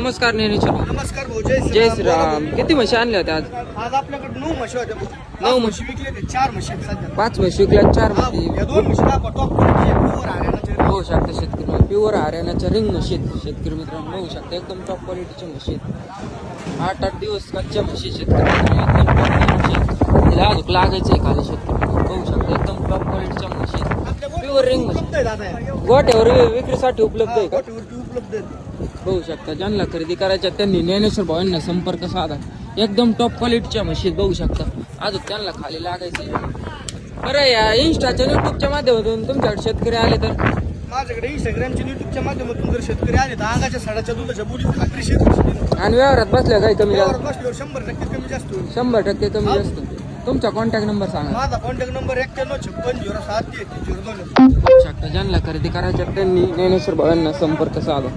नमस्कार ज्ञानेश्वर. नमस्कार भाऊ. जय श्रीराम. किती म्हशी आणल्या होत्या आज? आज आपल्याकडे 9 म्हशी होत्या भाऊ. 9 म्हशी विकले ते 4 म्हशी आहेत सध्या. 5 म्हशी विकल्या, 4 हा म्हशी. भाऊ, या 2 म्हशी दाखवा टॉप क्वालिटी हरियाणाचे. होऊ शकते शेतकरी प्युअर हरियाणाच्या रिंग म्हशी आहेत. शेतकरी मित्रांनो होऊ शकते एकदम टॉप क्वालिटीच्या म्हशी आहेत. 8-8 दिवस कच्च्या म्हशी शेतकरी मित्रांनो एकदम टॉप क्वालिटीच्या. तिला अजून लागायचं आहे खाली शेतकरी होऊ शकते एकदम टॉप क्वालिटीच्या म्हशी आहेत. प्युअर रिंग म्हशी उपलब्ध आहे दादा या. गोट्यावर विक्रीसाठी उपलब्ध आहे का? गोठीवरती उपलब्ध आहे. होऊ शकता. ज्यांना खरेदी करायच्या त्यांनी ज्ञानेश्वर भावांना संपर्क साधा. एकदम टॉप क्वालिटीच्या म्हशी बघू शकता. अजून त्यांना खाली लागायचे. बरं या इंस्टाच्या युट्यूबच्या माध्यमातून तुमच्याकडे शेतकरी आले तर? माझ्याकडे इंस्टाग्रामच्या युट्यूबच्या माध्यमातून जर शेतकरी आले तर अंगाच्या साडाच्या दुधाच्या बोलीत खात्री शेतकरी आणि व्यवहारात बसल्या काही कमी जास्त? बसल्यावर 100% कमी जास्त होईल. 100% कमी जास्त. तुमचा कॉन्टॅक्ट नंबर सांगा. माझा कॉन्टॅक्ट नंबर 9156 07 3302. बघू शकता. ज्यांना खरेदी करायच्या त्यांनी ज्ञानेश्वर भावांना संपर्क साधा.